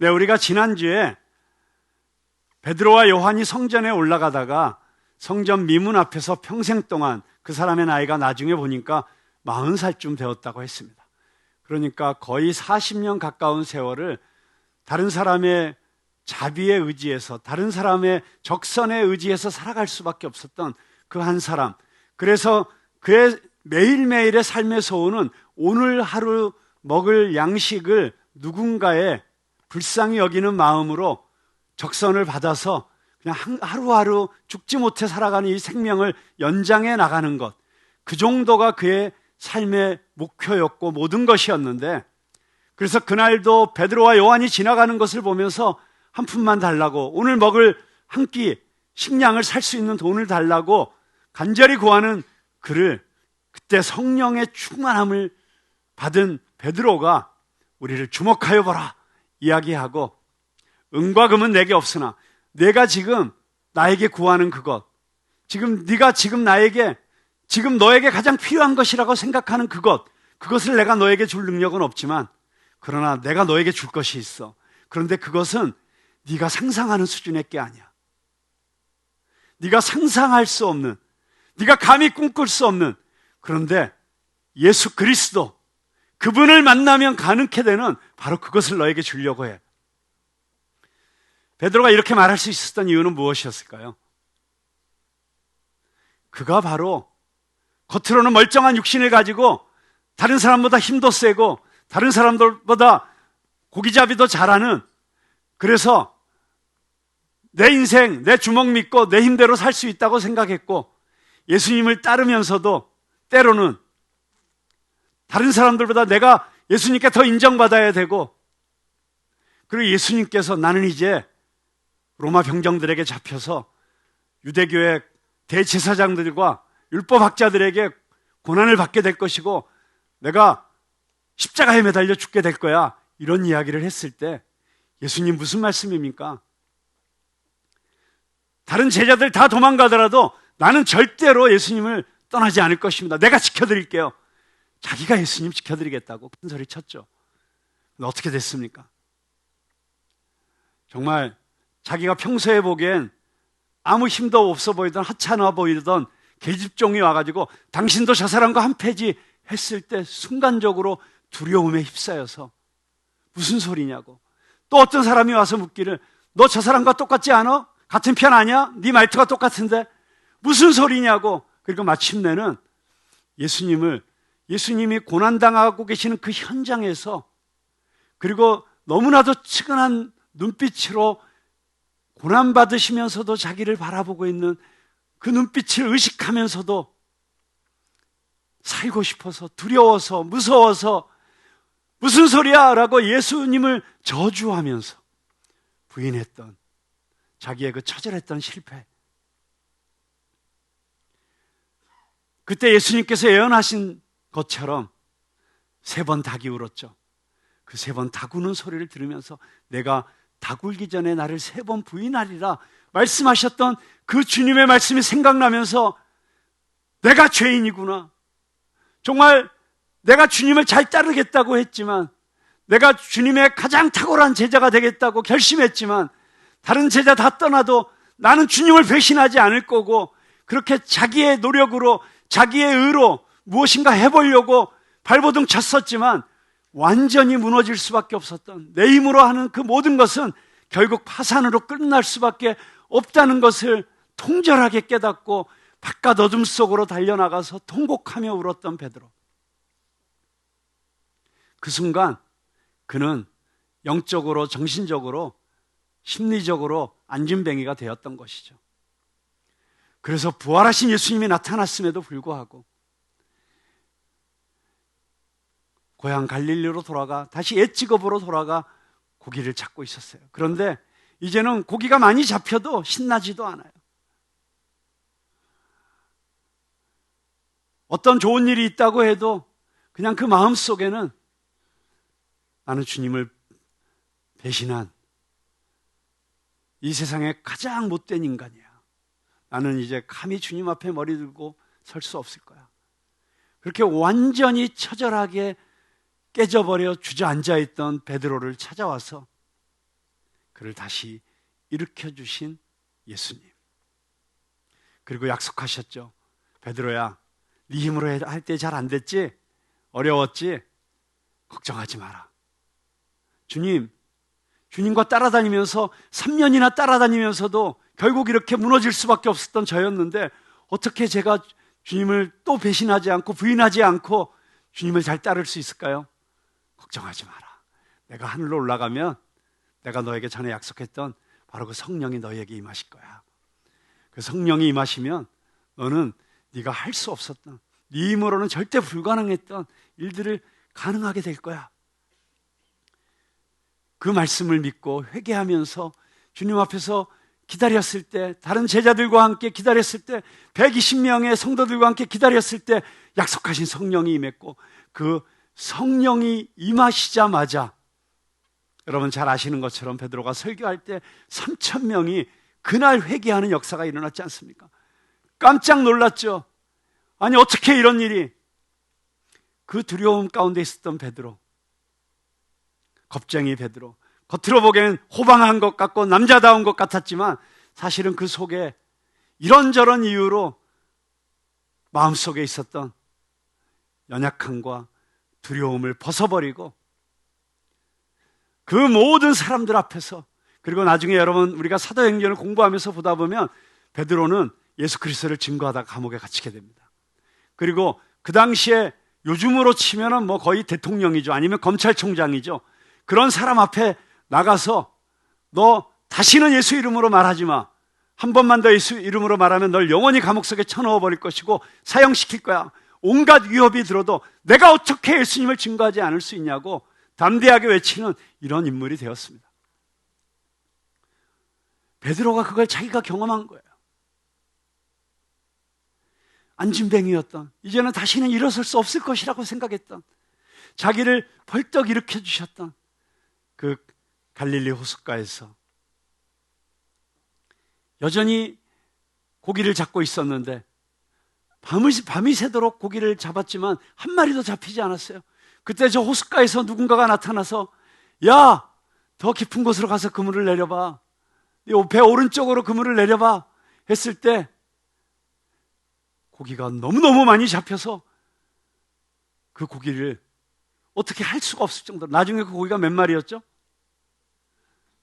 네, 우리가 지난주에 베드로와 요한이 성전에 올라가다가 성전 미문 앞에서 평생 동안 그 사람의 나이가 나중에 보니까 40살쯤 되었다고 했습니다. 그러니까 거의 40년 가까운 세월을 다른 사람의 자비에 의지해서, 다른 사람의 적선에 의지해서 살아갈 수밖에 없었던 그 한 사람. 그래서 그의 매일매일의 삶의 소원은 오늘 하루 먹을 양식을 누군가의 불쌍히 여기는 마음으로 적선을 받아서 그냥 하루하루 죽지 못해 살아가는 이 생명을 연장해 나가는 것, 그 정도가 그의 삶의 목표였고 모든 것이었는데, 그래서 그날도 베드로와 요한이 지나가는 것을 보면서 한 푼만 달라고, 오늘 먹을 한 끼 식량을 살 수 있는 돈을 달라고 간절히 구하는 그를, 그때 성령의 충만함을 받은 베드로가 우리를 주목하여 보라 이야기하고, 은과 금은 내게 없으나 내가 지금 나에게 구하는 그것, 지금 네가 지금 나에게, 지금 너에게 가장 필요한 것이라고 생각하는 그것을 내가 너에게 줄 능력은 없지만, 그러나 내가 너에게 줄 것이 있어. 그런데 그것은 네가 상상하는 수준의 게 아니야. 네가 상상할 수 없는, 네가 감히 꿈꿀 수 없는, 그런데 예수 그리스도, 그분을 만나면 가능케 되는 바로 그것을 너에게 주려고 해. 베드로가 이렇게 말할 수 있었던 이유는 무엇이었을까요? 그가 바로 겉으로는 멀쩡한 육신을 가지고 다른 사람보다 힘도 세고 다른 사람들보다 고기잡이도 잘하는, 그래서 내 인생, 내 주먹 믿고 내 힘대로 살 수 있다고 생각했고, 예수님을 따르면서도 때로는 다른 사람들보다 내가 예수님께 더 인정받아야 되고, 그리고 예수님께서 나는 이제 로마 병정들에게 잡혀서 유대교의 대제사장들과 율법학자들에게 고난을 받게 될 것이고 내가 십자가에 매달려 죽게 될 거야, 이런 이야기를 했을 때 예수님 무슨 말씀입니까? 다른 제자들 다 도망가더라도 나는 절대로 예수님을 떠나지 않을 것입니다. 내가 지켜드릴게요. 자기가 예수님 지켜드리겠다고 큰 소리 쳤죠. 어떻게 됐습니까? 정말 자기가 평소에 보기엔 아무 힘도 없어 보이던, 하찮아 보이던 계집종이 와가지고 당신도 저 사람과 한 패지 했을 때 순간적으로 두려움에 휩싸여서 무슨 소리냐고. 또 어떤 사람이 와서 묻기를, 너 저 사람과 똑같지 않아? 같은 편 아니야? 네 말투가 똑같은데 무슨 소리냐고. 그리고 마침내는 예수님이 고난당하고 계시는 그 현장에서, 그리고 너무나도 측은한 눈빛으로 고난받으시면서도 자기를 바라보고 있는 그 눈빛을 의식하면서도 살고 싶어서, 두려워서, 무서워서 무슨 소리야 라고 예수님을 저주하면서 부인했던 자기의 그 처절했던 실패. 그때 예수님께서 예언하신 것처럼 3번 닭이 울었죠. 그 3번 닭 우는 소리를 들으면서 내가 닭 울기 전에 나를 3번 부인하리라 말씀하셨던 그 주님의 말씀이 생각나면서 내가 죄인이구나. 정말 내가 주님을 잘 따르겠다고 했지만, 내가 주님의 가장 탁월한 제자가 되겠다고 결심했지만, 다른 제자 다 떠나도 나는 주님을 배신하지 않을 거고, 그렇게 자기의 노력으로, 자기의 의로 무엇인가 해보려고 발버둥 쳤었지만 완전히 무너질 수밖에 없었던, 내 힘으로 하는 그 모든 것은 결국 파산으로 끝날 수밖에 없다는 것을 통절하게 깨닫고 바깥 어둠 속으로 달려나가서 통곡하며 울었던 베드로. 그 순간 그는 영적으로, 정신적으로, 심리적으로 안진뱅이가 되었던 것이죠. 그래서 부활하신 예수님이 나타났음에도 불구하고 고향 갈릴리로 돌아가, 다시 옛 직업으로 돌아가 고기를 잡고 있었어요. 그런데 이제는 고기가 많이 잡혀도 신나지도 않아요. 어떤 좋은 일이 있다고 해도 그냥 그 마음 속에는 나는 주님을 배신한 이 세상의 가장 못된 인간이야. 나는 이제 감히 주님 앞에 머리 들고 설 수 없을 거야. 그렇게 완전히 처절하게 깨져버려 주저앉아 있던 베드로를 찾아와서 그를 다시 일으켜 주신 예수님. 그리고 약속하셨죠. 베드로야, 네 힘으로 할 때 잘 안 됐지? 어려웠지? 걱정하지 마라. 주님과 따라다니면서 3년이나 따라다니면서도 결국 이렇게 무너질 수밖에 없었던 저였는데 어떻게 제가 주님을 또 배신하지 않고 부인하지 않고 주님을 잘 따를 수 있을까요? 걱정하지 마라. 내가 하늘로 올라가면 내가 너에게 전에 약속했던 바로 그 성령이 너에게 임하실 거야. 그 성령이 임하시면 너는 네가 할 수 없었던, 네 힘으로는 절대 불가능했던 일들을 가능하게 될 거야. 그 말씀을 믿고 회개하면서 주님 앞에서 기다렸을 때, 다른 제자들과 함께 기다렸을 때, 120명의 성도들과 함께 기다렸을 때 약속하신 성령이 임했고, 그 성령이 임하시자마자 여러분 잘 아시는 것처럼 베드로가 설교할 때 3,000명이 그날 회개하는 역사가 일어났지 않습니까? 깜짝 놀랐죠. 아니 어떻게 이런 일이. 그 두려움 가운데 있었던 베드로, 겁쟁이 베드로, 겉으로 보기엔 호방한 것 같고 남자다운 것 같았지만 사실은 그 속에 이런저런 이유로 마음속에 있었던 연약함과 두려움을 벗어버리고 그 모든 사람들 앞에서, 그리고 나중에 여러분 우리가 사도행전을 공부하면서 보다 보면 베드로는 예수 그리스도를 증거하다 감옥에 갇히게 됩니다. 그리고 그 당시에 요즘으로 치면은 뭐 거의 대통령이죠. 아니면 검찰총장이죠. 그런 사람 앞에 나가서 너 다시는 예수 이름으로 말하지 마. 한 번만 더 예수 이름으로 말하면 널 영원히 감옥 속에 쳐넣어 버릴 것이고 사형시킬 거야. 온갖 위협이 들어도 내가 어떻게 예수님을 증거하지 않을 수 있냐고 담대하게 외치는 이런 인물이 되었습니다. 베드로가 그걸 자기가 경험한 거예요. 안진뱅이였던, 이제는 다시는 일어설 수 없을 것이라고 생각했던, 자기를 벌떡 일으켜 주셨던 그 갈릴리 호숫가에서 여전히 고기를 잡고 있었는데 밤이 새도록 고기를 잡았지만 한 마리도 잡히지 않았어요. 그때 저 호숫가에서 누군가가 나타나서 야, 더 깊은 곳으로 가서 그물을 내려봐. 배 오른쪽으로 그물을 내려봐 했을 때 고기가 너무너무 많이 잡혀서 그 고기를 어떻게 할 수가 없을 정도로, 나중에 그 고기가 몇 마리였죠?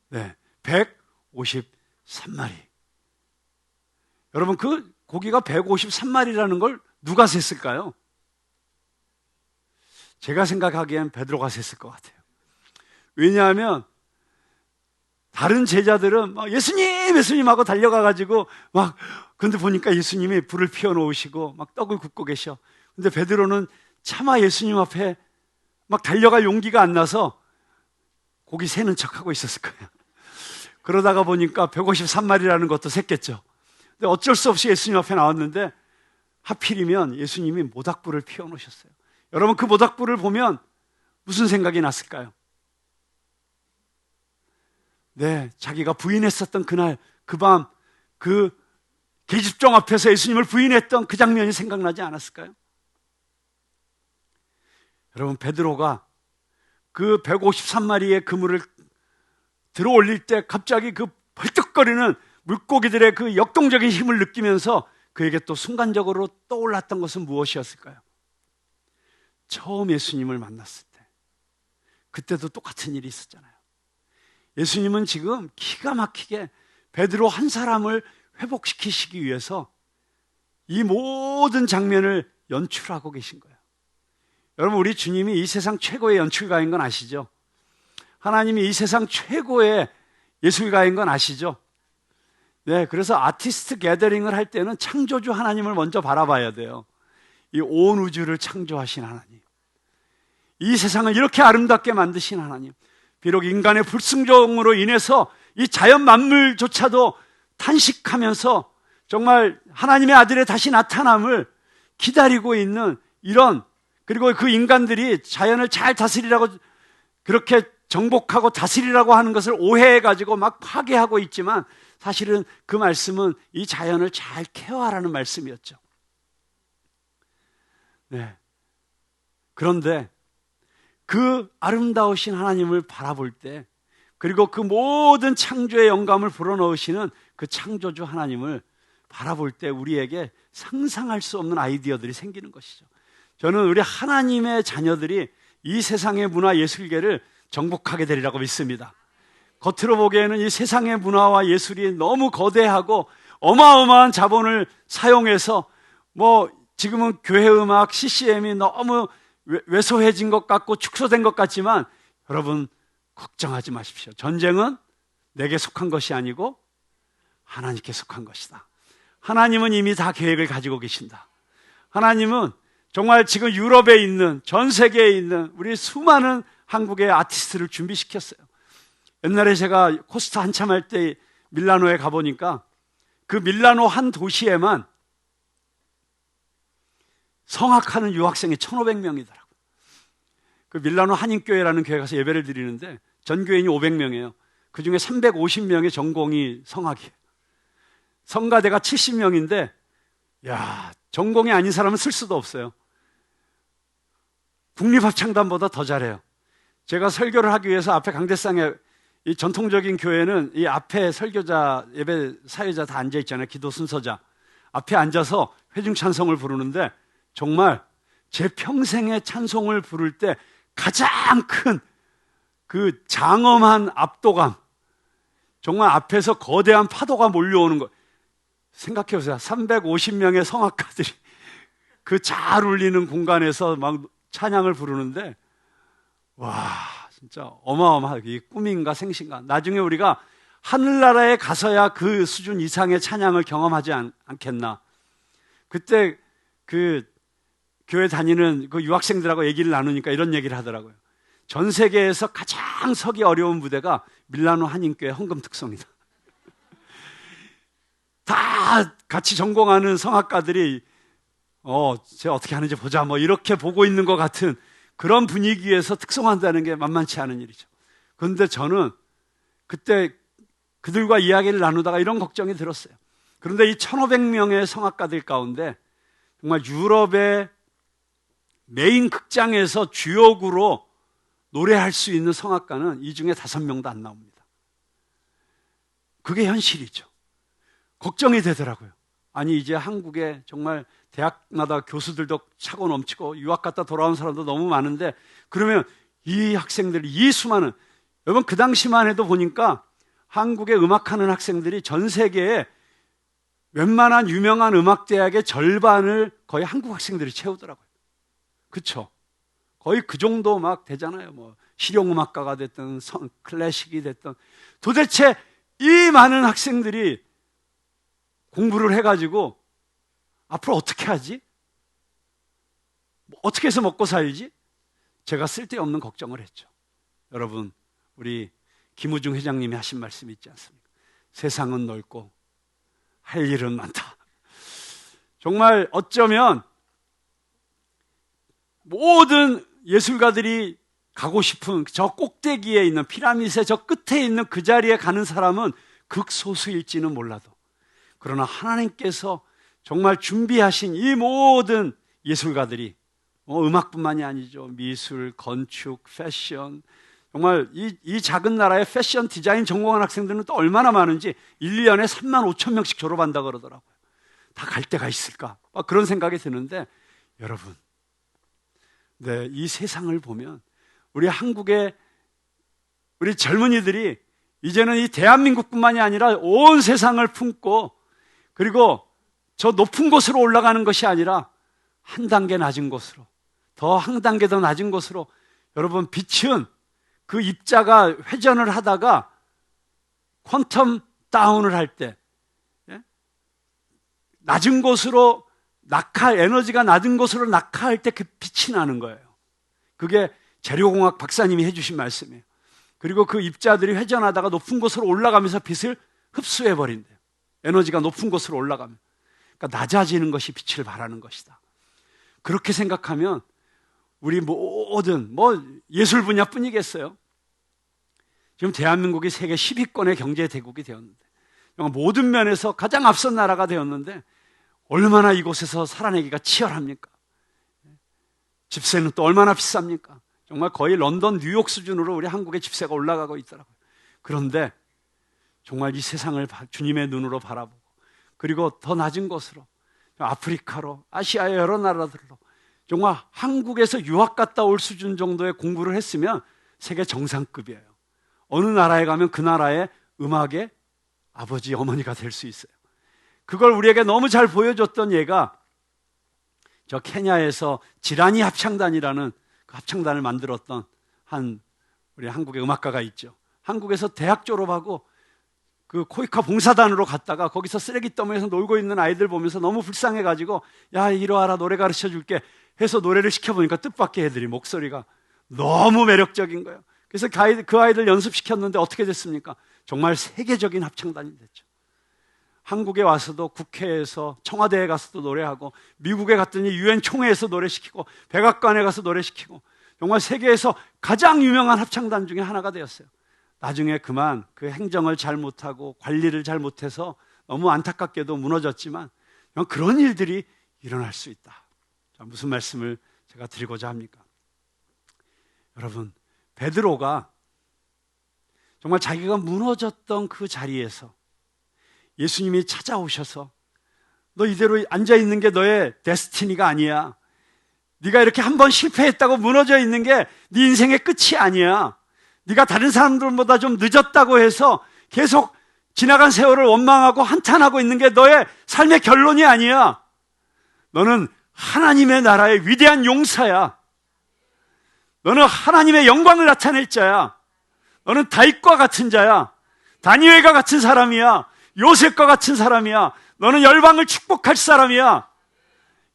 네, 153마리. 여러분 그 고기가 153마리라는 걸 누가 셌을까요? 제가 생각하기엔 베드로가 셌을 것 같아요. 왜냐하면 다른 제자들은 막 예수님 하고 달려가가지고 막, 근데 보니까 예수님이 불을 피워놓으시고 막 떡을 굽고 계셔. 근데 베드로는 차마 예수님 앞에 막 달려갈 용기가 안 나서 고기 세는 척하고 있었을 거예요. 그러다가 보니까 153마리라는 것도 셌겠죠. 근데 어쩔 수 없이 예수님 앞에 나왔는데 하필이면 예수님이 모닥불을 피워놓으셨어요. 여러분 그 모닥불을 보면 무슨 생각이 났을까요? 네, 자기가 부인했었던 그날, 그 밤, 그 계집종 앞에서 예수님을 부인했던 그 장면이 생각나지 않았을까요? 여러분 베드로가 그 153마리의 그물을 들어 올릴 때 갑자기 그 벌떡거리는 물고기들의 그 역동적인 힘을 느끼면서 그에게 또 순간적으로 떠올랐던 것은 무엇이었을까요? 처음 예수님을 만났을 때, 그때도 똑같은 일이 있었잖아요. 예수님은 지금 기가 막히게 베드로 한 사람을 회복시키시기 위해서 이 모든 장면을 연출하고 계신 거예요. 여러분 우리 주님이 이 세상 최고의 연출가인 건 아시죠? 하나님이 이 세상 최고의 예술가인 건 아시죠? 네, 그래서 아티스트 게더링을 할 때는 창조주 하나님을 먼저 바라봐야 돼요. 이 온 우주를 창조하신 하나님, 이 세상을 이렇게 아름답게 만드신 하나님, 비록 인간의 불순종으로 인해서 이 자연 만물조차도 탄식하면서 정말 하나님의 아들의 다시 나타남을 기다리고 있는 이런, 그리고 그 인간들이 자연을 잘 다스리라고 그렇게 정복하고 다스리라고 하는 것을 오해해가지고 막 파괴하고 있지만 사실은 그 말씀은 이 자연을 잘 케어하라는 말씀이었죠. 네. 그런데 그 아름다우신 하나님을 바라볼 때 그리고 그 모든 창조의 영감을 불어넣으시는 그 창조주 하나님을 바라볼 때 우리에게 상상할 수 없는 아이디어들이 생기는 것이죠. 저는 우리 하나님의 자녀들이 이 세상의 문화 예술계를 정복하게 되리라고 믿습니다. 겉으로 보기에는 이 세상의 문화와 예술이 너무 거대하고 어마어마한 자본을 사용해서 지금은 교회 음악, CCM이 너무 왜소해진 것 같고 축소된 것 같지만 여러분 걱정하지 마십시오. 전쟁은 내게 속한 것이 아니고 하나님께 속한 것이다. 하나님은 이미 다 계획을 가지고 계신다. 하나님은 정말 지금 유럽에 있는, 전 세계에 있는 우리 수많은 한국의 아티스트를 준비시켰어요. 옛날에 제가 코스타 한참 할 때 밀라노에 가보니까 그 밀라노 한 도시에만 성악하는 유학생이 1,500명이더라고요. 그 밀라노 한인교회라는 교회 가서 예배를 드리는데 전교인이 500명이에요. 그 중에 350명의 전공이 성악이에요. 성가대가 70명인데 전공이 아닌 사람은 쓸 수도 없어요. 국립합창단보다 더 잘해요. 제가 설교를 하기 위해서 앞에 강대상에 이 전통적인 교회는 이 앞에 설교자, 예배 사회자 다 앉아있잖아요. 기도 순서자. 앞에 앉아서 회중찬송을 부르는데 정말 제 평생의 찬송을 부를 때 가장 큰 그 장엄한 압도감, 정말 앞에서 거대한 파도가 몰려오는 거 생각해 보세요. 350명의 성악가들이 그 잘 울리는 공간에서 막 찬양을 부르는데 와 진짜 어마어마하게 이 꿈인가 생신가. 나중에 우리가 하늘나라에 가서야 그 수준 이상의 찬양을 경험하지 않겠나. 그때 그 교회 다니는 그 유학생들하고 얘기를 나누니까 이런 얘기를 하더라고요. 전 세계에서 가장 서기 어려운 무대가 밀라노 한인교회 헌금 특송이다. 다 같이 전공하는 성악가들이 쟤 어떻게 하는지 보자 이렇게 보고 있는 것 같은 그런 분위기에서 특송한다는 게 만만치 않은 일이죠. 그런데 저는 그때 그들과 이야기를 나누다가 이런 걱정이 들었어요. 그런데 이 1,500명의 성악가들 가운데 정말 유럽의 메인 극장에서 주역으로 노래할 수 있는 성악가는 이 중에 5명도 안 나옵니다. 그게 현실이죠. 걱정이 되더라고요. 아니 이제 한국에 정말 대학마다 교수들도 차고 넘치고 유학 갔다 돌아온 사람도 너무 많은데 그러면 이 학생들이 이 수많은 여러분 그 당시만 해도 보니까 한국에 음악하는 학생들이 전 세계에 웬만한 유명한 음악대학의 절반을 거의 한국 학생들이 채우더라고요. 그렇죠? 거의 그 정도 막 되잖아요. 실용음악가가 됐든 클래식이 됐든 도대체 이 많은 학생들이 공부를 해가지고 앞으로 어떻게 하지? 어떻게 해서 먹고 살지? 제가 쓸데없는 걱정을 했죠. 여러분 우리 김우중 회장님이 하신 말씀이 있지 않습니까? 세상은 넓고 할 일은 많다. 정말 어쩌면 모든 예술가들이 가고 싶은 저 꼭대기에 있는 피라밋의 저 끝에 있는 그 자리에 가는 사람은 극소수일지는 몰라도 그러나 하나님께서 정말 준비하신 이 모든 예술가들이 음악뿐만이 아니죠. 미술, 건축, 패션 정말 이 작은 나라의 패션 디자인 전공한 학생들은 또 얼마나 많은지 1년에 35,000명씩 졸업한다 그러더라고요. 다 갈 데가 있을까? 그런 생각이 드는데 여러분 이 세상을 보면 우리 한국의 우리 젊은이들이 이제는 이 대한민국뿐만이 아니라 온 세상을 품고 그리고 저 높은 곳으로 올라가는 것이 아니라 한 단계 낮은 곳으로 더 한 단계 더 낮은 곳으로 여러분 빛은 그 입자가 회전을 하다가 퀀텀 다운을 할 때 낮은 곳으로 에너지가 낮은 곳으로 낙하할 때 그 빛이 나는 거예요. 그게 재료공학 박사님이 해주신 말씀이에요. 그리고 그 입자들이 회전하다가 높은 곳으로 올라가면서 빛을 흡수해버린대요. 에너지가 높은 곳으로 올라가면. 그러니까 낮아지는 것이 빛을 발하는 것이다. 그렇게 생각하면 우리 모든 예술 분야뿐이겠어요. 지금 대한민국이 세계 10위권의 경제 대국이 되었는데 모든 면에서 가장 앞선 나라가 되었는데 얼마나 이곳에서 살아내기가 치열합니까? 집세는 또 얼마나 비쌉니까? 정말 거의 런던, 뉴욕 수준으로 우리 한국의 집세가 올라가고 있더라고요. 그런데 정말 이 세상을 주님의 눈으로 바라보고, 그리고 더 낮은 곳으로, 아프리카로, 아시아의 여러 나라들로, 정말 한국에서 유학 갔다 올 수준 정도의 공부를 했으면 세계 정상급이에요. 어느 나라에 가면 그 나라의 음악의 아버지, 어머니가 될 수 있어요. 그걸 우리에게 너무 잘 보여줬던 예가 저 케냐에서 지라니 합창단이라는 그 합창단을 만들었던 우리 한국의 음악가가 있죠. 한국에서 대학 졸업하고 그 코이카 봉사단으로 갔다가 거기서 쓰레기더미에서 놀고 있는 아이들 보면서 너무 불쌍해가지고, 야, 이리 와라, 노래 가르쳐 줄게 해서 노래를 시켜보니까 뜻밖의 애들이 목소리가 너무 매력적인 거예요. 그래서 그 아이들 연습시켰는데 어떻게 됐습니까? 정말 세계적인 합창단이 됐죠. 한국에 와서도 국회에서, 청와대에 가서도 노래하고, 미국에 갔더니 유엔 총회에서 노래시키고, 백악관에 가서 노래시키고, 정말 세계에서 가장 유명한 합창단 중에 하나가 되었어요. 나중에 그만 그 행정을 잘 못하고 관리를 잘 못해서 너무 안타깝게도 무너졌지만, 그런 일들이 일어날 수 있다. 자, 무슨 말씀을 제가 드리고자 합니까? 여러분, 베드로가 정말 자기가 무너졌던 그 자리에서 예수님이 찾아오셔서, 너 이대로 앉아있는 게 너의 데스티니가 아니야. 네가 이렇게 한번 실패했다고 무너져 있는 게 네 인생의 끝이 아니야. 네가 다른 사람들보다 좀 늦었다고 해서 계속 지나간 세월을 원망하고 한탄하고 있는 게 너의 삶의 결론이 아니야. 너는 하나님의 나라의 위대한 용사야. 너는 하나님의 영광을 나타낼 자야. 너는 다윗과 같은 자야. 다니엘과 같은 사람이야. 요셉과 같은 사람이야. 너는 열방을 축복할 사람이야.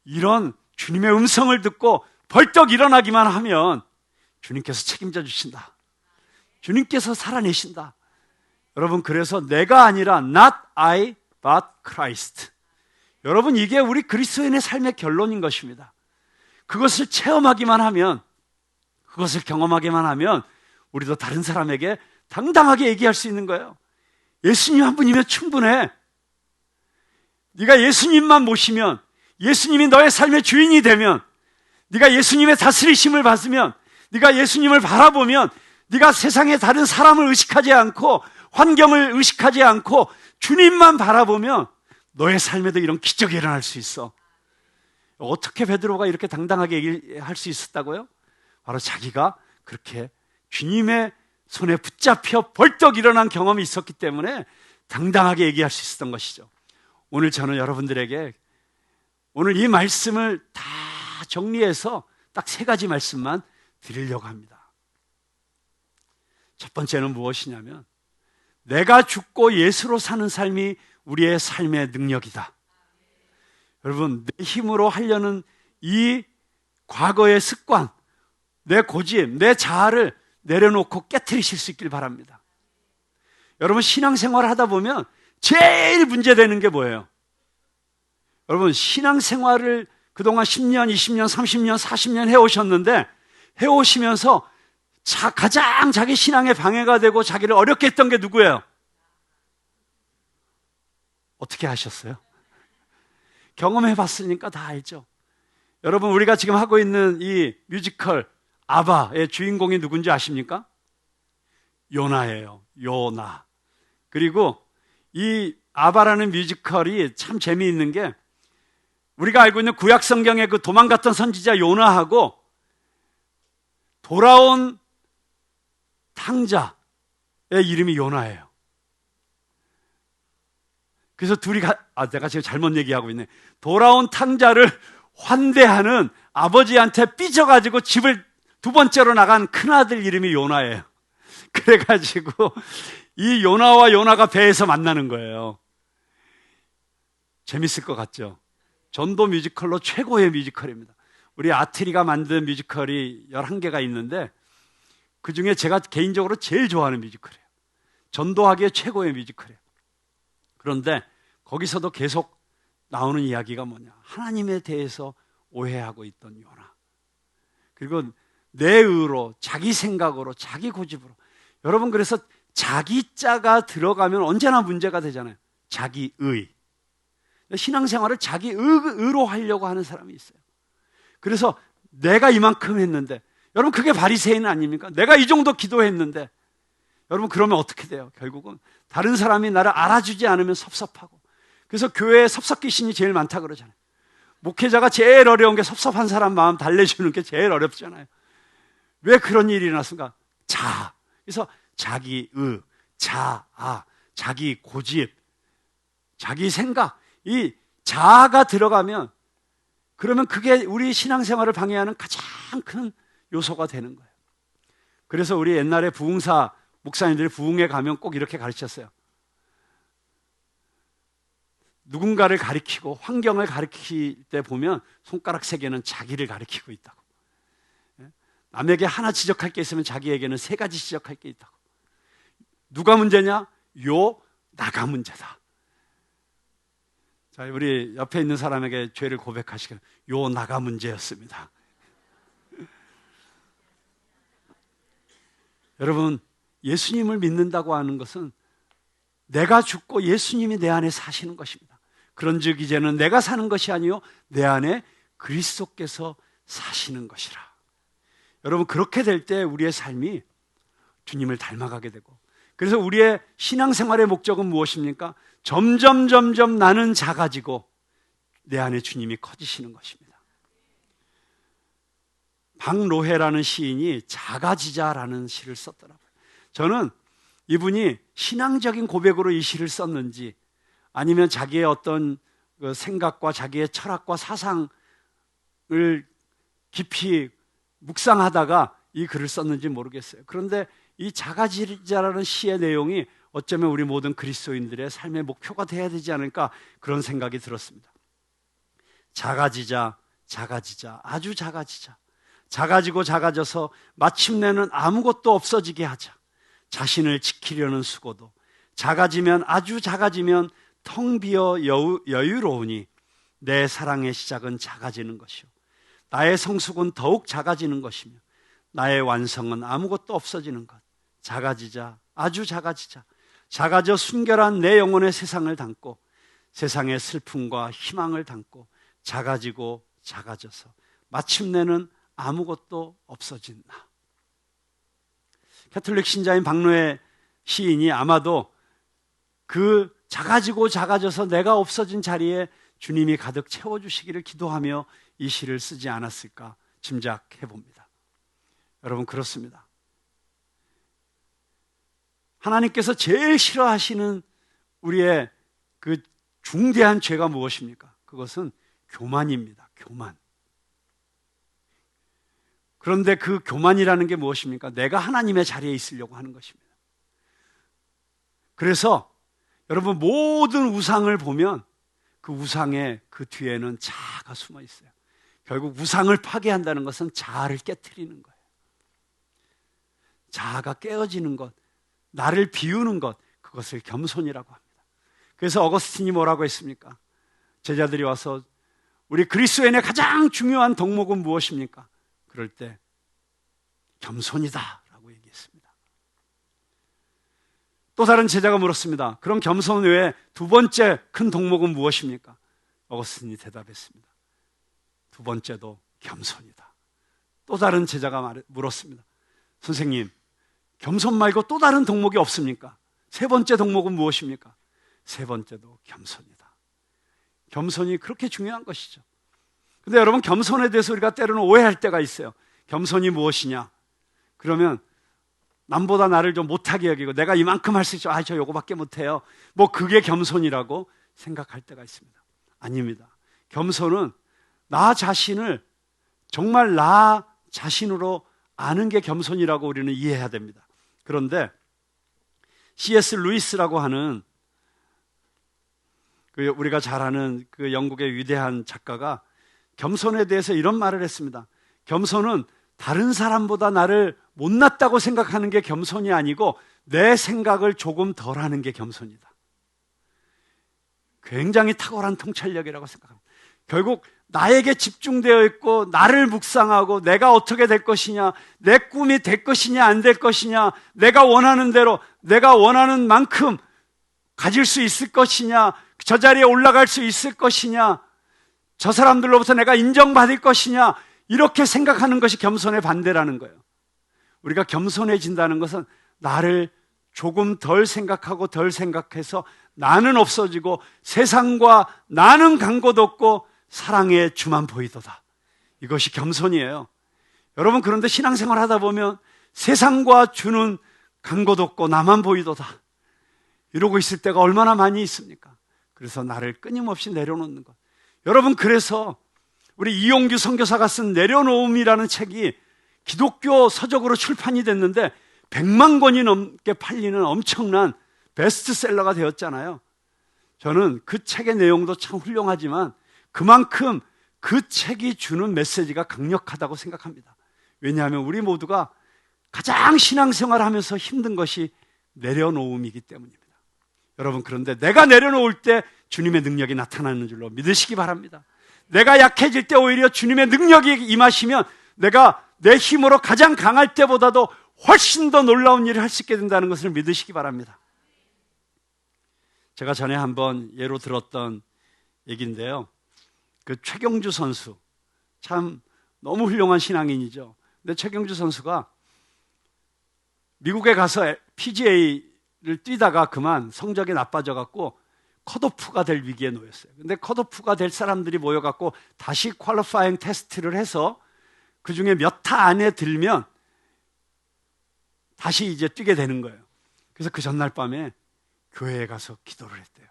이런 주님의 음성을 듣고 벌떡 일어나기만 하면 주님께서 책임져 주신다. 주님께서 살아내신다. 여러분, 그래서 내가 아니라 not I but Christ. 여러분, 이게 우리 그리스도인의 삶의 결론인 것입니다. 그것을 체험하기만 하면, 그것을 경험하기만 하면 우리도 다른 사람에게 당당하게 얘기할 수 있는 거예요. 예수님 한 분이면 충분해. 네가 예수님만 모시면, 예수님이 너의 삶의 주인이 되면, 네가 예수님의 다스리심을 받으면, 네가 예수님을 바라보면, 네가 세상에 다른 사람을 의식하지 않고 환경을 의식하지 않고 주님만 바라보면 너의 삶에도 이런 기적이 일어날 수 있어. 어떻게 베드로가 이렇게 당당하게 얘기할 수 있었다고요? 바로 자기가 그렇게 주님의 손에 붙잡혀 벌떡 일어난 경험이 있었기 때문에 당당하게 얘기할 수 있었던 것이죠. 오늘 저는 여러분들에게 오늘 이 말씀을 다 정리해서 딱 3가지 말씀만 드리려고 합니다. 첫 번째는 무엇이냐면, 내가 죽고 예수로 사는 삶이 우리의 삶의 능력이다. 여러분, 내 힘으로 하려는 이 과거의 습관, 내 고집, 내 자아를 내려놓고 깨트리실 수 있길 바랍니다. 여러분, 신앙생활을 하다 보면 제일 문제되는 게 뭐예요? 여러분, 신앙생활을 그동안 10년, 20년, 30년, 40년 해오셨는데, 해오시면서 가장 자기 신앙에 방해가 되고 자기를 어렵게 했던 게 누구예요? 어떻게 하셨어요? 경험해 봤으니까 다 알죠. 여러분, 우리가 지금 하고 있는 이 뮤지컬 아바의 주인공이 누군지 아십니까? 요나예요. 요나. 그리고 이 아바라는 뮤지컬이 참 재미있는 게, 우리가 알고 있는 구약 성경의 그 도망갔던 선지자 요나하고 돌아온 탕자의 이름이 요나예요. 그래서 둘이 내가 지금 잘못 얘기하고 있네. 돌아온 탕자를 환대하는 아버지한테 삐져가지고 집을 2번째로 나간 큰아들 이름이 요나예요. 그래가지고 이 요나와 요나가 배에서 만나는 거예요. 재밌을 것 같죠? 전도 뮤지컬로 최고의 뮤지컬입니다. 우리 아트리가 만든 뮤지컬이 11개가 있는데 그 중에 제가 개인적으로 제일 좋아하는 뮤지컬이에요. 전도하기에 최고의 뮤지컬이에요. 그런데 거기서도 계속 나오는 이야기가 뭐냐? 하나님에 대해서 오해하고 있던 요나. 그리고 내 의로, 자기 생각으로, 자기 고집으로. 여러분, 그래서 자기자가 들어가면 언제나 문제가 되잖아요. 자기의. 신앙생활을 자기의로 하려고 하는 사람이 있어요. 그래서 내가 이만큼 했는데, 여러분, 그게 바리새인 아닙니까? 내가 이 정도 기도했는데, 여러분, 그러면 어떻게 돼요? 결국은 다른 사람이 나를 알아주지 않으면 섭섭하고. 그래서 교회에 섭섭귀신이 제일 많다 그러잖아요. 목회자가 제일 어려운 게 섭섭한 사람 마음 달래주는 게 제일 어렵잖아요. 왜 그런 일이 일어났습니까? 그래서 자기의, 자아, 자기 고집, 자기 생각, 이 자아가 들어가면, 그러면 그게 우리 신앙생활을 방해하는 가장 큰 요소가 되는 거예요. 그래서 우리 옛날에 부흥사 목사님들이 부흥회 가면 꼭 이렇게 가르쳤어요. 누군가를 가리키고 환경을 가리킬 때 보면 손가락 세 개는 자기를 가리키고 있다고. 남에게 하나 지적할 게 있으면 자기에게는 세 가지 지적할 게 있다고. 누가 문제냐? 나가 문제다. 자, 우리 옆에 있는 사람에게 죄를 고백하시길, 나가 문제였습니다. 여러분, 예수님을 믿는다고 하는 것은 내가 죽고 예수님이 내 안에 사시는 것입니다. 그런즉 이제는 내가 사는 것이 아니요 내 안에 그리스도께서 사시는 것이라. 여러분, 그렇게 될 때 우리의 삶이 주님을 닮아가게 되고, 그래서 우리의 신앙생활의 목적은 무엇입니까? 점점 나는 작아지고 내 안에 주님이 커지시는 것입니다. 박로해라는 시인이 작아지자라는 시를 썼더라고요. 저는 이분이 신앙적인 고백으로 이 시를 썼는지, 아니면 자기의 어떤 그 생각과 자기의 철학과 사상을 깊이 묵상하다가 이 글을 썼는지 모르겠어요. 그런데 이 작아지자라는 시의 내용이 어쩌면 우리 모든 그리스도인들의 삶의 목표가 돼야 되지 않을까, 그런 생각이 들었습니다. 작아지자, 아주 작아지자. 작아지고 작아져서 마침내는 아무것도 없어지게 하자. 자신을 지키려는 수고도 작아지면, 아주 작아지면 텅 비어 여유로우니 내 사랑의 시작은 작아지는 것이요 나의 성숙은 더욱 작아지는 것이며 나의 완성은 아무것도 없어지는 것. 작아지자, 아주 작아지자. 작아져 순결한 내 영혼의 세상을 담고 세상의 슬픔과 희망을 담고 작아지고 작아져서 마침내는 아무것도 없어진 나. 캐톨릭 신자인 박노해 시인이 아마도 그 작아지고 작아져서 내가 없어진 자리에 주님이 가득 채워주시기를 기도하며 이 시를 쓰지 않았을까 짐작해 봅니다. 여러분, 그렇습니다. 하나님께서 제일 싫어하시는 우리의 그 중대한 죄가 무엇입니까? 그것은 교만입니다. 교만. 그런데 그 교만이라는 게 무엇입니까? 내가 하나님의 자리에 있으려고 하는 것입니다. 그래서 여러분, 모든 우상을 보면 그 우상의 그 뒤에는 자아가 숨어 있어요. 결국 우상을 파괴한다는 것은 자아를 깨트리는 거예요. 자아가 깨어지는 것, 나를 비우는 것, 그것을 겸손이라고 합니다. 그래서 어거스틴이 뭐라고 했습니까? 제자들이 와서 우리 그리스도인의 가장 중요한 덕목은 무엇입니까? 그럴 때 겸손이다 라고 얘기했습니다. 또 다른 제자가 물었습니다. 그럼 겸손 외에 두 번째 큰 덕목은 무엇입니까? 어거스틴이 대답했습니다. 두 번째도 겸손이다. 또 다른 제자가 물었습니다. 선생님, 겸손 말고 또 다른 덕목이 없습니까? 세 번째 덕목은 무엇입니까? 세 번째도 겸손이다. 겸손이 그렇게 중요한 것이죠. 근데 여러분, 겸손에 대해서 우리가 때로는 오해할 때가 있어요. 겸손이 무엇이냐? 그러면 남보다 나를 좀 못하게 여기고 내가 이만큼 할 수 있죠. 저 요거밖에 못해요. 뭐 그게 겸손이라고 생각할 때가 있습니다. 아닙니다. 겸손은 나 자신을 정말 나 자신으로 아는 게 겸손이라고 우리는 이해해야 됩니다. 그런데 C.S. 루이스라고 하는 우리가 잘 아는 그 영국의 위대한 작가가 겸손에 대해서 이런 말을 했습니다. 겸손은 다른 사람보다 나를 못났다고 생각하는 게 겸손이 아니고 내 생각을 조금 덜 하는 게 겸손이다. 굉장히 탁월한 통찰력이라고 생각합니다. 결국 나에게 집중되어 있고 나를 묵상하고 내가 어떻게 될 것이냐, 내 꿈이 될 것이냐 안 될 것이냐, 내가 원하는 대로 내가 원하는 만큼 가질 수 있을 것이냐, 저 자리에 올라갈 수 있을 것이냐, 저 사람들로부터 내가 인정받을 것이냐, 이렇게 생각하는 것이 겸손의 반대라는 거예요. 우리가 겸손해진다는 것은 나를 조금 덜 생각하고 덜 생각해서 나는 없어지고 세상과 나는 간 곳 없고 사랑의 주만 보이도다. 이것이 겸손이에요. 여러분, 그런데 신앙생활 하다 보면 세상과 주는 간 곳 없고 나만 보이도다, 이러고 있을 때가 얼마나 많이 있습니까? 그래서 나를 끊임없이 내려놓는 것. 여러분, 그래서 우리 이용규 선교사가 쓴 내려놓음이라는 책이 기독교 서적으로 출판이 됐는데 100만 권이 넘게 팔리는 엄청난 베스트셀러가 되었잖아요. 저는 그 책의 내용도 참 훌륭하지만 그만큼 그 책이 주는 메시지가 강력하다고 생각합니다. 왜냐하면 우리 모두가 가장 신앙생활 하면서 힘든 것이 내려놓음이기 때문입니다. 여러분, 그런데 내가 내려놓을 때 주님의 능력이 나타나는 줄로 믿으시기 바랍니다. 내가 약해질 때 오히려 주님의 능력이 임하시면 내가 내 힘으로 가장 강할 때보다도 훨씬 더 놀라운 일을 할 수 있게 된다는 것을 믿으시기 바랍니다. 제가 전에 한번 예로 들었던 얘기인데요. 그 최경주 선수, 참 너무 훌륭한 신앙인이죠. 근데 최경주 선수가 미국에 가서 PGA를 뛰다가 그만 성적이 나빠져갖고 컷오프가 될 위기에 놓였어요. 근데 컷오프가 될 사람들이 모여갖고 다시 퀄리파잉 테스트를 해서 그 중에 몇 타 안에 들면 다시 이제 뛰게 되는 거예요. 그래서 그 전날 밤에 교회에 가서 기도를 했대요.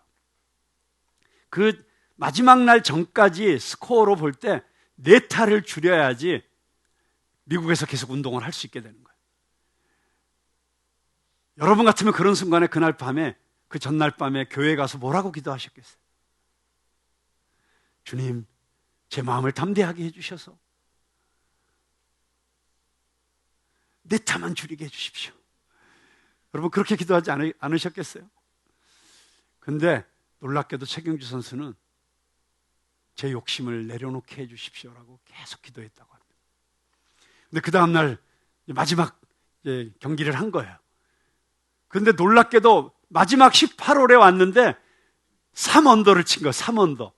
그 마지막 날 전까지 스코어로 볼 때 4타를 줄여야지 미국에서 계속 운동을 할 수 있게 되는 거예요. 여러분 같으면 그런 순간에 그날 밤에, 그 전날 밤에 교회에 가서 뭐라고 기도하셨겠어요? 주님, 제 마음을 담대하게 해주셔서 4타만 줄이게 해주십시오. 여러분, 그렇게 기도하지 않으셨겠어요? 근데 놀랍게도 최경주 선수는 제 욕심을 내려놓게 해주십시오라고 계속 기도했다고 합니다. 근데 그 다음날 마지막 경기를 한 거예요. 근데 놀랍게도 마지막 18홀에 왔는데 3언더를 친 거예요. 3언더.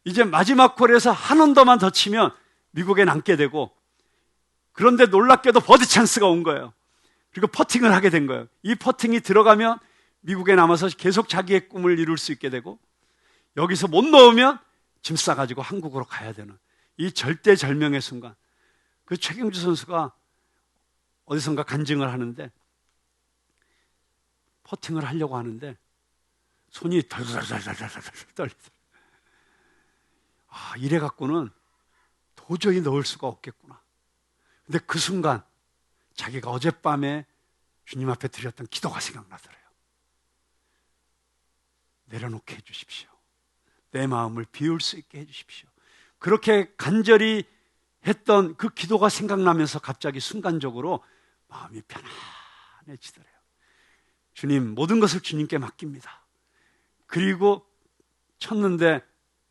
이제 마지막 홀에서 한 언더만 더 치면 미국에 남게 되고, 그런데 놀랍게도 버디 찬스가 온 거예요. 그리고 퍼팅을 하게 된 거예요. 이 퍼팅이 들어가면 미국에 남아서 계속 자기의 꿈을 이룰 수 있게 되고, 여기서 못 넣으면 짐 싸가지고 한국으로 가야 되는 이 절대절명의 순간. 그 최경주 선수가 어디선가 간증을 하는데, 퍼팅을 하려고 하는데 손이 덜덜덜덜덜 떨리더라고요. 이래 갖고는 도저히 넣을 수가 없겠구나. 근데 그 순간 자기가 어젯밤에 주님 앞에 드렸던 기도가 생각나더래요. 내려놓게 해주십시오. 내 마음을 비울 수 있게 해주십시오. 그렇게 간절히 했던 그 기도가 생각나면서 갑자기 순간적으로 마음이 편안해지더래요. 주님, 모든 것을 주님께 맡깁니다. 그리고 쳤는데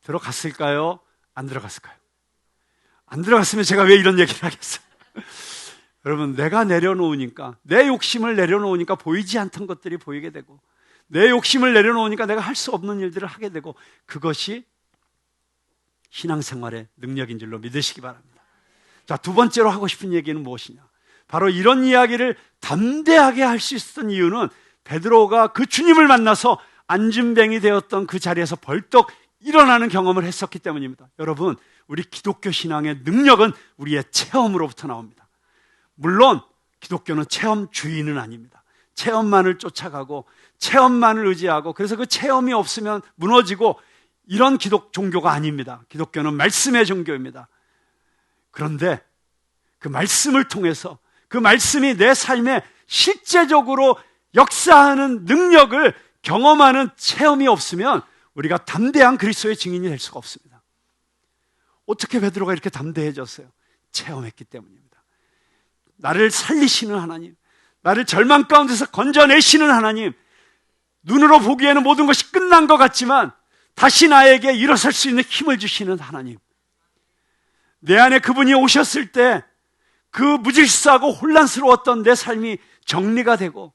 들어갔을까요? 안 들어갔을까요? 안 들어갔으면 제가 왜 이런 얘기를 하겠어요? 여러분, 내가 내려놓으니까, 내 욕심을 내려놓으니까 보이지 않던 것들이 보이게 되고, 내 욕심을 내려놓으니까 내가 할 수 없는 일들을 하게 되고, 그것이 신앙생활의 능력인 줄로 믿으시기 바랍니다. 자, 두 번째로 하고 싶은 얘기는 무엇이냐? 바로 이런 이야기를 담대하게 할 수 있었던 이유는 베드로가 그 주님을 만나서 안진뱅이 되었던 그 자리에서 벌떡 일어나는 경험을 했었기 때문입니다. 여러분, 우리 기독교 신앙의 능력은 우리의 체험으로부터 나옵니다. 물론 기독교는 체험주의는 아닙니다. 체험만을 쫓아가고 체험만을 의지하고, 그래서 그 체험이 없으면 무너지고, 이런 종교가 아닙니다. 기독교는 말씀의 종교입니다. 그런데 그 말씀을 통해서, 그 말씀이 내 삶에 실제적으로 역사하는 능력을 경험하는 체험이 없으면 우리가 담대한 그리스도의 증인이 될 수가 없습니다. 어떻게 베드로가 이렇게 담대해졌어요? 체험했기 때문입니다. 나를 살리시는 하나님, 나를 절망 가운데서 건져내시는 하나님, 눈으로 보기에는 모든 것이 끝난 것 같지만 다시 나에게 일어설 수 있는 힘을 주시는 하나님, 내 안에 그분이 오셨을 때 그 무질서하고 혼란스러웠던 내 삶이 정리가 되고,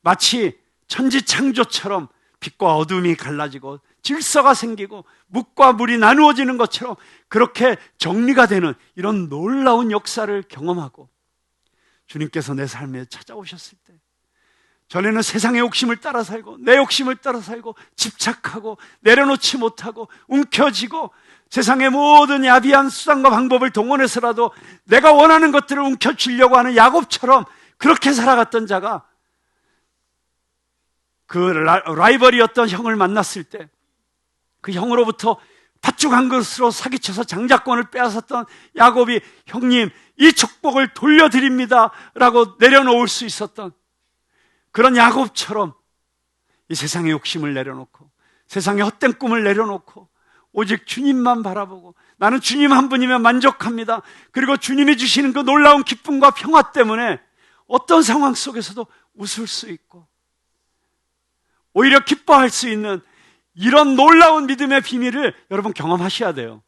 마치 천지창조처럼 빛과 어둠이 갈라지고 질서가 생기고 묵과 물이 나누어지는 것처럼 그렇게 정리가 되는 이런 놀라운 역사를 경험하고, 주님께서 내 삶에 찾아오셨을 때 전에는 세상의 욕심을 따라 살고 내 욕심을 따라 살고 집착하고 내려놓지 못하고 움켜쥐고 세상의 모든 야비한 수단과 방법을 동원해서라도 내가 원하는 것들을 움켜쥐려고 하는 야곱처럼 그렇게 살아갔던 자가 그 라이벌이었던 형을 만났을 때 그 형으로부터 팥죽한 것으로 사기쳐서 장자권을 빼앗았던 야곱이 형님 이 축복을 돌려드립니다 라고 내려놓을 수 있었던 그런 야곱처럼 이 세상의 욕심을 내려놓고 세상의 헛된 꿈을 내려놓고 오직 주님만 바라보고 나는 주님 한 분이면 만족합니다. 그리고 주님이 주시는 그 놀라운 기쁨과 평화 때문에 어떤 상황 속에서도 웃을 수 있고 오히려 기뻐할 수 있는 이런 놀라운 믿음의 비밀을 여러분 경험하셔야 돼요.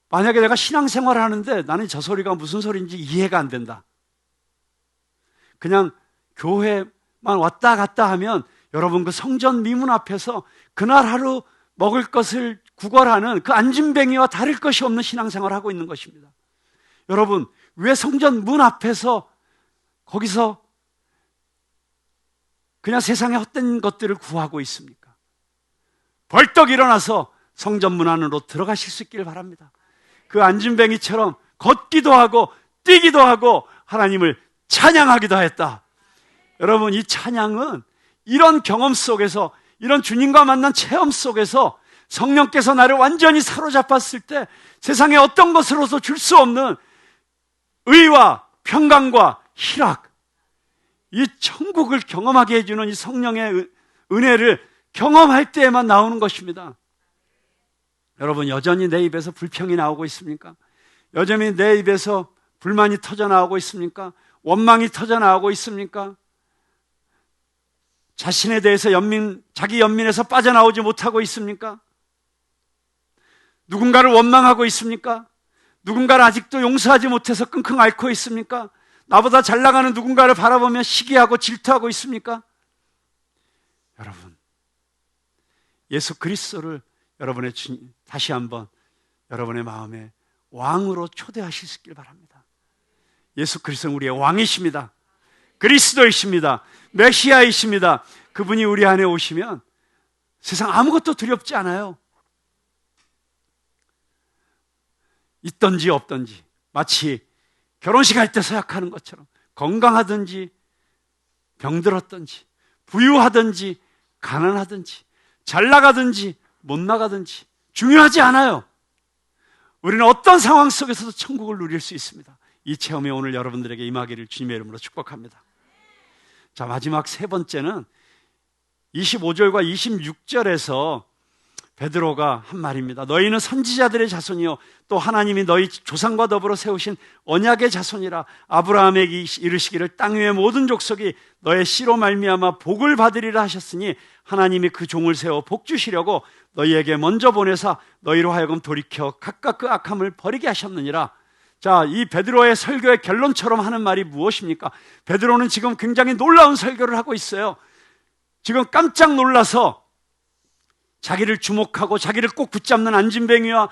만약에 내가 신앙생활을 하는데 나는 저 소리가 무슨 소리인지 이해가 안 된다. 그냥 교회만 왔다 갔다 하면 여러분 그 성전 미문 앞에서 그날 하루 먹을 것을 구걸하는 그 안진뱅이와 다를 것이 없는 신앙생활을 하고 있는 것입니다. 여러분 왜 성전 문 앞에서 거기서 그냥 세상의 헛된 것들을 구하고 있습니까? 벌떡 일어나서 성전 문 안으로 들어가실 수 있기를 바랍니다. 그 안진뱅이처럼 걷기도 하고 뛰기도 하고 하나님을 찬양하기도 했다. 여러분 이 찬양은 이런 경험 속에서 이런 주님과 만난 체험 속에서 성령께서 나를 완전히 사로잡았을 때 세상에 어떤 것으로도 줄 수 없는 의와 평강과 희락, 이 천국을 경험하게 해주는 이 성령의 은혜를 경험할 때에만 나오는 것입니다. 여러분 여전히 내 입에서 불평이 나오고 있습니까? 여전히 내 입에서 불만이 터져나오고 있습니까? 원망이 터져나오고 있습니까? 자신에 대해서 자기 연민에서 빠져나오지 못하고 있습니까? 누군가를 원망하고 있습니까? 누군가를 아직도 용서하지 못해서 끙끙 앓고 있습니까? 나보다 잘 나가는 누군가를 바라보며 시기하고 질투하고 있습니까? 여러분, 예수 그리스도를 여러분의 주님, 다시 한번 여러분의 마음에 왕으로 초대하실 수 있길 바랍니다. 예수 그리스도는 우리의 왕이십니다. 그리스도이십니다. 메시아이십니다. 그분이 우리 안에 오시면 세상 아무것도 두렵지 않아요. 있든지 없든지 마치 결혼식 할 때 서약하는 것처럼 건강하든지 병들었든지 부유하든지 가난하든지 잘 나가든지 못 나가든지 중요하지 않아요. 우리는 어떤 상황 속에서도 천국을 누릴 수 있습니다. 이 체험이 오늘 여러분들에게 임하기를 주님의 이름으로 축복합니다. 자, 마지막 세 번째는 25절과 26절에서 베드로가 한 말입니다. 너희는 선지자들의 자손이요 또 하나님이 너희 조상과 더불어 세우신 언약의 자손이라. 아브라함에게 이르시기를 땅 위의 모든 족속이 너의 씨로 말미암아 복을 받으리라 하셨으니 하나님이 그 종을 세워 복 주시려고 너희에게 먼저 보내사 너희로 하여금 돌이켜 각각 그 악함을 버리게 하셨느니라. 자, 이 베드로의 설교의 결론처럼 하는 말이 무엇입니까? 베드로는 지금 굉장히 놀라운 설교를 하고 있어요. 지금 깜짝 놀라서 자기를 주목하고 자기를 꼭 붙잡는 안진뱅이와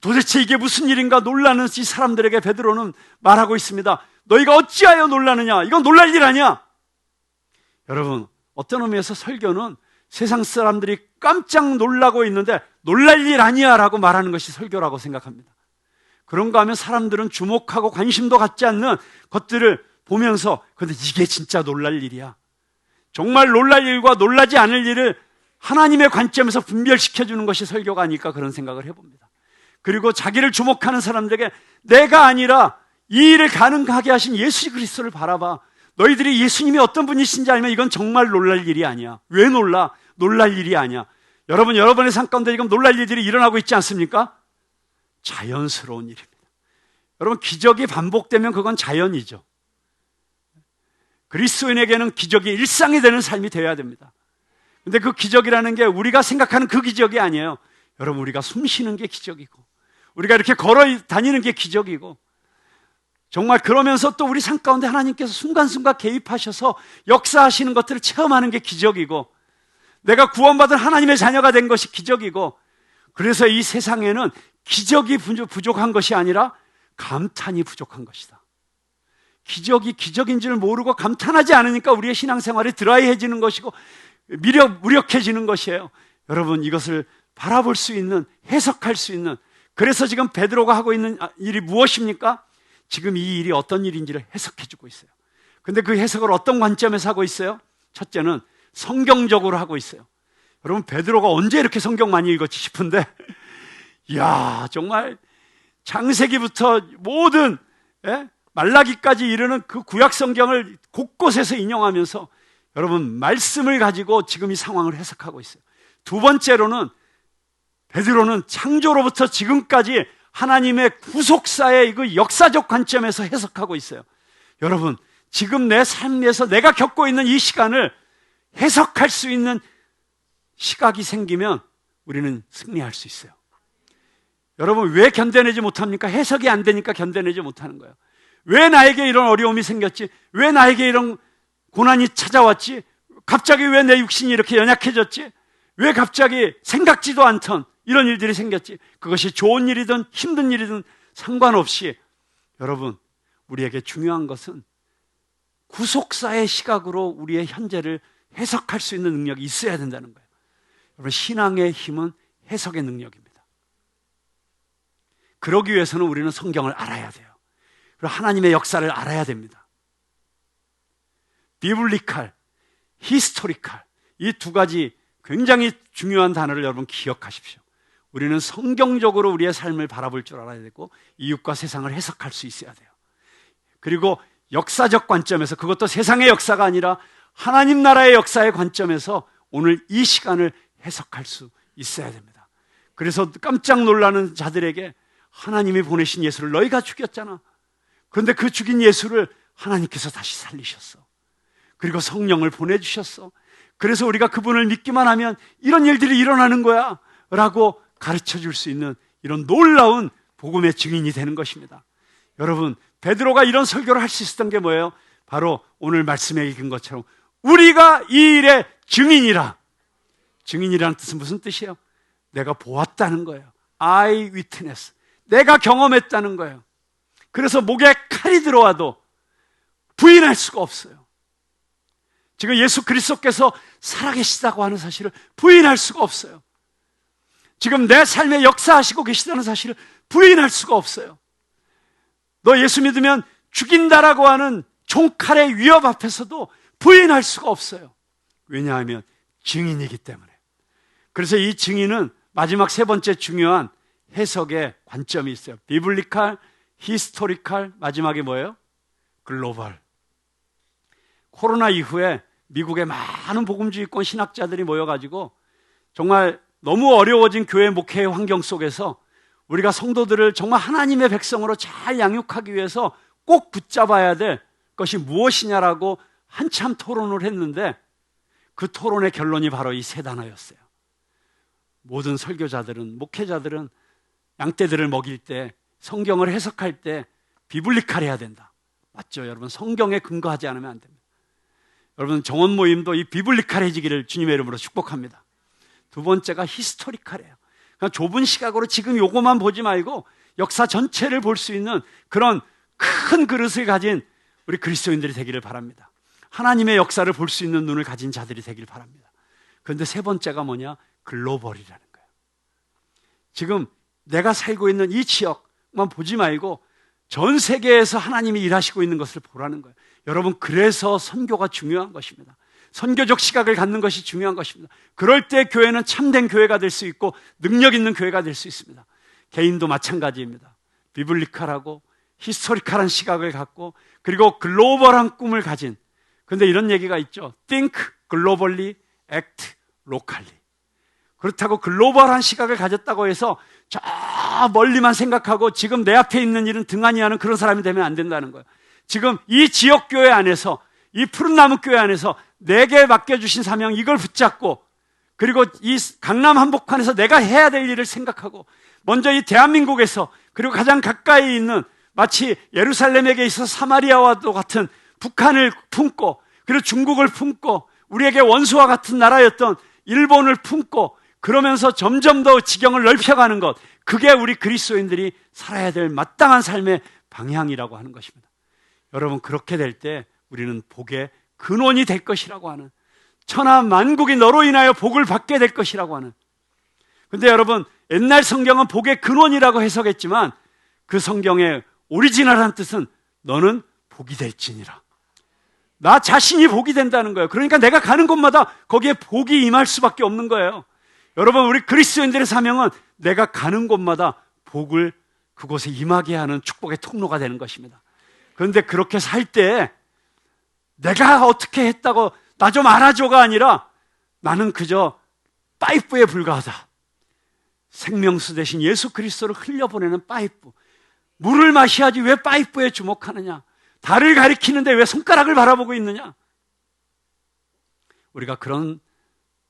도대체 이게 무슨 일인가 놀라는 이 사람들에게 베드로는 말하고 있습니다. 너희가 어찌하여 놀라느냐? 이건 놀랄 일 아니야. 여러분, 어떤 의미에서 설교는 세상 사람들이 깜짝 놀라고 있는데 놀랄 일 아니야 라고 말하는 것이 설교라고 생각합니다. 그런가 하면 사람들은 주목하고 관심도 갖지 않는 것들을 보면서 근데 이게 진짜 놀랄 일이야. 정말 놀랄 일과 놀라지 않을 일을 하나님의 관점에서 분별시켜주는 것이 설교가 아닐까 그런 생각을 해봅니다. 그리고 자기를 주목하는 사람들에게 내가 아니라 이 일을 가능하게 하신 예수 그리스도를 바라봐. 너희들이 예수님이 어떤 분이신지 알면 이건 정말 놀랄 일이 아니야. 왜 놀라? 놀랄 일이 아니야. 여러분, 여러분의 삶 가운데 지금 놀랄 일들이 일어나고 있지 않습니까? 자연스러운 일입니다. 여러분, 기적이 반복되면 그건 자연이죠. 그리스도인에게는 기적이 일상이 되는 삶이 되어야 됩니다. 근데 그 기적이라는 게 우리가 생각하는 그 기적이 아니에요. 여러분, 우리가 숨 쉬는 게 기적이고 우리가 이렇게 걸어 다니는 게 기적이고 정말 그러면서 또 우리 삶 가운데 하나님께서 순간순간 개입하셔서 역사하시는 것들을 체험하는 게 기적이고 내가 구원받은 하나님의 자녀가 된 것이 기적이고 그래서 이 세상에는 기적이 부족한 것이 아니라 감탄이 부족한 것이다. 기적이 기적인 줄 모르고 감탄하지 않으니까 우리의 신앙생활이 드라이해지는 것이고 무력해지는 것이에요. 여러분, 이것을 바라볼 수 있는, 해석할 수 있는, 그래서 지금 베드로가 하고 있는 일이 무엇입니까? 지금 이 일이 어떤 일인지를 해석해주고 있어요. 근데 그 해석을 어떤 관점에서 하고 있어요? 첫째는 성경적으로 하고 있어요. 여러분, 베드로가 언제 이렇게 성경 많이 읽었지 싶은데, 이야, 정말 창세기부터 모든 말라기까지 이르는 그 구약 성경을 곳곳에서 인용하면서 여러분, 말씀을 가지고 지금 이 상황을 해석하고 있어요. 두 번째로는 베드로는 창조로부터 지금까지 하나님의 구속사의 그 역사적 관점에서 해석하고 있어요. 여러분, 지금 내 삶에서 내가 겪고 있는 이 시간을 해석할 수 있는 시각이 생기면 우리는 승리할 수 있어요. 여러분, 왜 견뎌내지 못합니까? 해석이 안 되니까 견뎌내지 못하는 거예요. 왜 나에게 이런 어려움이 생겼지? 왜 나에게 이런 고난이 찾아왔지? 갑자기 왜 내 육신이 이렇게 연약해졌지? 왜 갑자기 생각지도 않던 이런 일들이 생겼지? 그것이 좋은 일이든 힘든 일이든 상관없이 여러분, 우리에게 중요한 것은 구속사의 시각으로 우리의 현재를 해석할 수 있는 능력이 있어야 된다는 거예요. 여러분, 신앙의 힘은 해석의 능력입니다. 그러기 위해서는 우리는 성경을 알아야 돼요. 그리고 하나님의 역사를 알아야 됩니다. 비블리칼, 히스토리칼, 이 두 가지 굉장히 중요한 단어를 여러분 기억하십시오. 우리는 성경적으로 우리의 삶을 바라볼 줄 알아야 되고 이웃과 세상을 해석할 수 있어야 돼요. 그리고 역사적 관점에서, 그것도 세상의 역사가 아니라 하나님 나라의 역사의 관점에서 오늘 이 시간을 해석할 수 있어야 됩니다. 그래서 깜짝 놀라는 자들에게 하나님이 보내신 예수를 너희가 죽였잖아. 그런데 그 죽인 예수를 하나님께서 다시 살리셨어. 그리고 성령을 보내주셨어. 그래서 우리가 그분을 믿기만 하면 이런 일들이 일어나는 거야 라고 가르쳐 줄 수 있는 이런 놀라운 복음의 증인이 되는 것입니다. 여러분, 베드로가 이런 설교를 할 수 있었던 게 뭐예요? 바로 오늘 말씀에 읽은 것처럼 우리가 이 일의 증인이라. 증인이라는 뜻은 무슨 뜻이에요? 내가 보았다는 거예요. I witness. 내가 경험했다는 거예요. 그래서 목에 칼이 들어와도 부인할 수가 없어요. 지금 예수 그리스도께서 살아계시다고 하는 사실을 부인할 수가 없어요. 지금 내 삶에 역사하시고 계시다는 사실을 부인할 수가 없어요. 너 예수 믿으면 죽인다라고 하는 총칼의 위협 앞에서도 부인할 수가 없어요. 왜냐하면 증인이기 때문에. 그래서 이 증인은 마지막 세 번째 중요한 해석의 관점이 있어요. 비블리칼, 히스토리칼, 마지막에 뭐예요? 글로벌. 코로나 이후에 미국의 많은 복음주의권 신학자들이 모여가지고 정말 너무 어려워진 교회 목회의 환경 속에서 우리가 성도들을 정말 하나님의 백성으로 잘 양육하기 위해서 꼭 붙잡아야 될 것이 무엇이냐라고 한참 토론을 했는데 그 토론의 결론이 바로 이 세 단어였어요. 모든 설교자들은, 목회자들은 양떼들을 먹일 때, 성경을 해석할 때 비블리칼해야 된다. 맞죠? 여러분, 성경에 근거하지 않으면 안 됩니다. 여러분, 정원 모임도 이 비블리칼해지기를 주님의 이름으로 축복합니다. 두 번째가 히스토리칼이에요. 그러니까 좁은 시각으로 지금 요거만 보지 말고 역사 전체를 볼 수 있는 그런 큰 그릇을 가진 우리 그리스도인들이 되기를 바랍니다. 하나님의 역사를 볼 수 있는 눈을 가진 자들이 되기를 바랍니다. 그런데 세 번째가 뭐냐? 글로벌이라는 거예요. 지금 내가 살고 있는 이 지역만 보지 말고 전 세계에서 하나님이 일하시고 있는 것을 보라는 거예요. 여러분, 그래서 선교가 중요한 것입니다. 선교적 시각을 갖는 것이 중요한 것입니다. 그럴 때 교회는 참된 교회가 될 수 있고 능력 있는 교회가 될 수 있습니다. 개인도 마찬가지입니다. 비블리칼하고 히스토리칼한 시각을 갖고 그리고 글로벌한 꿈을 가진, 그런데 이런 얘기가 있죠. Think globally, act locally. 그렇다고 글로벌한 시각을 가졌다고 해서 저 멀리만 생각하고 지금 내 앞에 있는 일은 등한히 하는 그런 사람이 되면 안 된다는 거예요. 지금 이 지역교회 안에서, 이 푸른나무교회 안에서 내게 맡겨주신 사명, 이걸 붙잡고, 그리고 이 강남 한복판에서 내가 해야 될 일을 생각하고, 먼저 이 대한민국에서, 그리고 가장 가까이 있는 마치 예루살렘에게 있어서 사마리아와도 같은 북한을 품고, 그리고 중국을 품고, 우리에게 원수와 같은 나라였던 일본을 품고, 그러면서 점점 더 지경을 넓혀가는 것, 그게 우리 그리스도인들이 살아야 될 마땅한 삶의 방향이라고 하는 것입니다. 여러분, 그렇게 될 때 우리는 복의 근원이 될 것이라고 하는, 천하 만국이 너로 인하여 복을 받게 될 것이라고 하는. 근데 여러분, 옛날 성경은 복의 근원이라고 해석했지만 그 성경의 오리지널한 뜻은 너는 복이 될지니라. 나 자신이 복이 된다는 거예요. 그러니까 내가 가는 곳마다 거기에 복이 임할 수밖에 없는 거예요. 여러분, 우리 그리스도인들의 사명은 내가 가는 곳마다 복을 그곳에 임하게 하는 축복의 통로가 되는 것입니다. 그런데 그렇게 살 때 내가 어떻게 했다고 나 좀 알아줘가 아니라 나는 그저 파이프에 불과하다. 생명수 대신 예수 그리스도를 흘려보내는 파이프. 물을 마셔야지 왜 파이프에 주목하느냐? 달을 가리키는데 왜 손가락을 바라보고 있느냐? 우리가 그런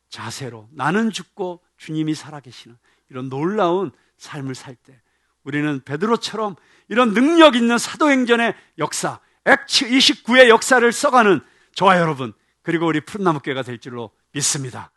자세로 나는 죽고 주님이 살아계시는 이런 놀라운 삶을 살 때 우리는 베드로처럼 이런 능력 있는 사도행전의 역사, 액트 29의 역사를 써가는 저와 여러분, 그리고 우리 푸른나무교회가 될 줄로 믿습니다.